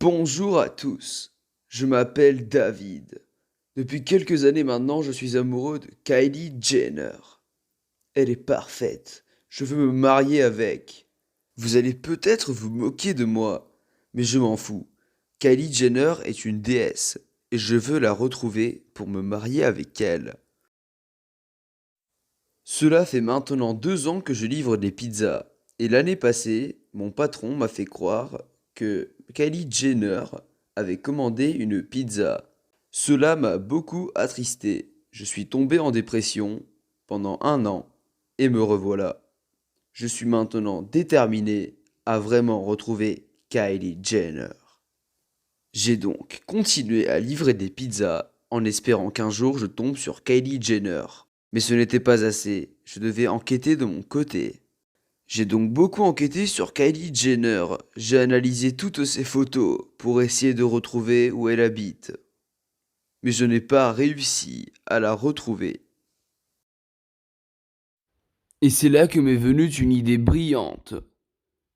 Bonjour à tous, je m'appelle David. Depuis quelques années maintenant, je suis amoureux de Kylie Jenner. Elle est parfaite, je veux me marier avec. Vous allez peut-être vous moquer de moi, mais je m'en fous. Kylie Jenner est une déesse, et je veux la retrouver pour me marier avec elle. Cela fait maintenant 2 ans que je livre des pizzas, et l'année passée, mon patron m'a fait croire que Kylie Jenner avait commandé une pizza. Cela m'a beaucoup attristé. Je suis tombé en dépression pendant 1 an, et me revoilà. Je suis maintenant déterminé à vraiment retrouver Kylie Jenner. J'ai donc continué à livrer des pizzas en espérant qu'un jour je tombe sur Kylie Jenner. Mais ce n'était pas assez, je devais enquêter de mon côté. J'ai donc beaucoup enquêté sur Kylie Jenner. J'ai analysé toutes ses photos pour essayer de retrouver où elle habite. Mais je n'ai pas réussi à la retrouver. Et c'est là que m'est venue une idée brillante.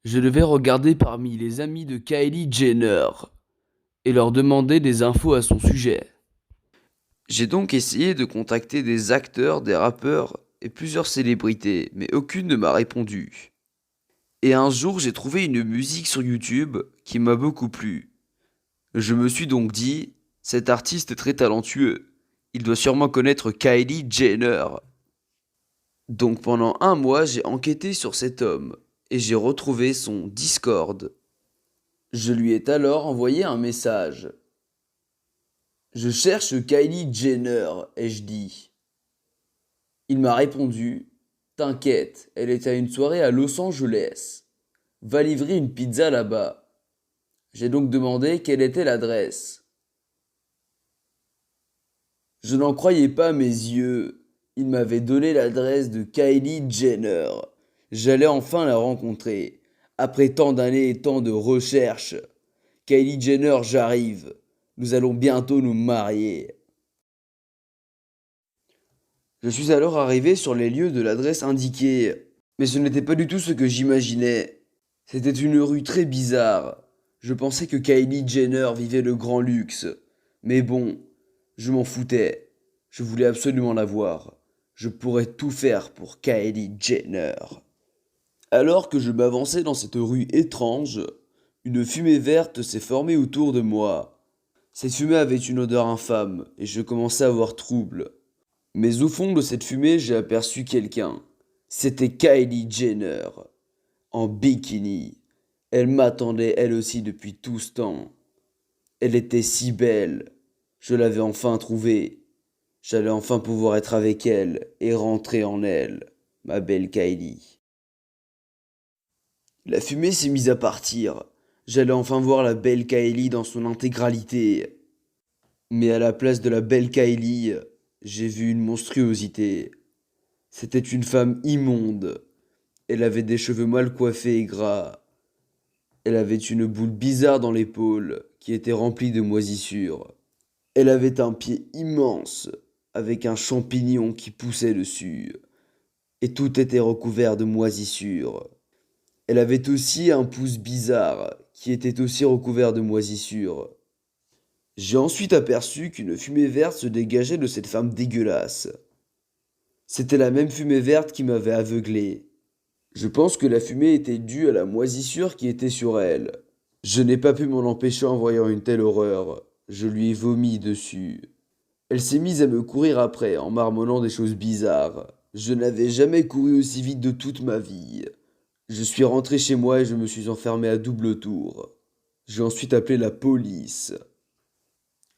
Je devais regarder parmi les amis de Kylie Jenner et leur demander des infos à son sujet. J'ai donc essayé de contacter des acteurs, des rappeurs et plusieurs célébrités, mais aucune ne m'a répondu. Et un jour, j'ai trouvé une musique sur YouTube qui m'a beaucoup plu. Je me suis donc dit, cet artiste est très talentueux. Il doit sûrement connaître Kylie Jenner. Donc pendant 1 mois, j'ai enquêté sur cet homme et j'ai retrouvé son Discord. Je lui ai alors envoyé un message. Je cherche Kylie Jenner, ai-je dit. Il m'a répondu, t'inquiète, elle est à une soirée à Los Angeles. Va livrer une pizza là-bas. J'ai donc demandé quelle était l'adresse. Je n'en croyais pas mes yeux. Il m'avait donné l'adresse de Kylie Jenner. J'allais enfin la rencontrer. Après tant d'années et tant de recherches. Kylie Jenner, j'arrive. Nous allons bientôt nous marier. Je suis alors arrivé sur les lieux de l'adresse indiquée. Mais ce n'était pas du tout ce que j'imaginais. C'était une rue très bizarre. Je pensais que Kylie Jenner vivait le grand luxe. Mais bon, je m'en foutais. Je voulais absolument la voir. Je pourrais tout faire pour Kylie Jenner. Alors que je m'avançais dans cette rue étrange, une fumée verte s'est formée autour de moi. Cette fumée avait une odeur infâme, et je commençais à avoir trouble. Mais au fond de cette fumée, j'ai aperçu quelqu'un. C'était Kylie Jenner, en bikini. Elle m'attendait elle aussi depuis tout ce temps. Elle était si belle. Je l'avais enfin trouvée. J'allais enfin pouvoir être avec elle et rentrer en elle, ma belle Kylie. La fumée s'est mise à partir. J'allais enfin voir la belle Kylie dans son intégralité. Mais à la place de la belle Kylie, j'ai vu une monstruosité. C'était une femme immonde. Elle avait des cheveux mal coiffés et gras. Elle avait une boule bizarre dans l'épaule qui était remplie de moisissures. Elle avait un pied immense avec un champignon qui poussait dessus. Et tout était recouvert de moisissures. Elle avait aussi un pouce bizarre qui était aussi recouvert de moisissures. J'ai ensuite aperçu qu'une fumée verte se dégageait de cette femme dégueulasse. C'était la même fumée verte qui m'avait aveuglé. Je pense que la fumée était due à la moisissure qui était sur elle. Je n'ai pas pu m'en empêcher en voyant une telle horreur. Je lui ai vomi dessus. Elle s'est mise à me courir après en marmonnant des choses bizarres. Je n'avais jamais couru aussi vite de toute ma vie. Je suis rentré chez moi et je me suis enfermé à double tour. J'ai ensuite appelé la police.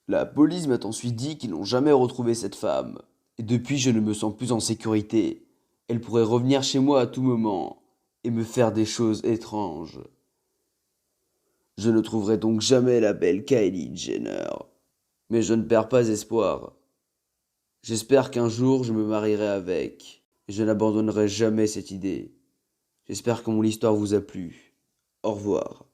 La police m'a ensuite dit qu'ils n'ont jamais retrouvé cette femme. Et depuis, je ne me sens plus en sécurité. Elle pourrait revenir chez moi à tout moment et me faire des choses étranges. Je ne trouverai donc jamais la belle Kylie Jenner. Mais je ne perds pas espoir. J'espère qu'un jour je me marierai avec. Et je n'abandonnerai jamais cette idée. J'espère que mon histoire vous a plu. Au revoir.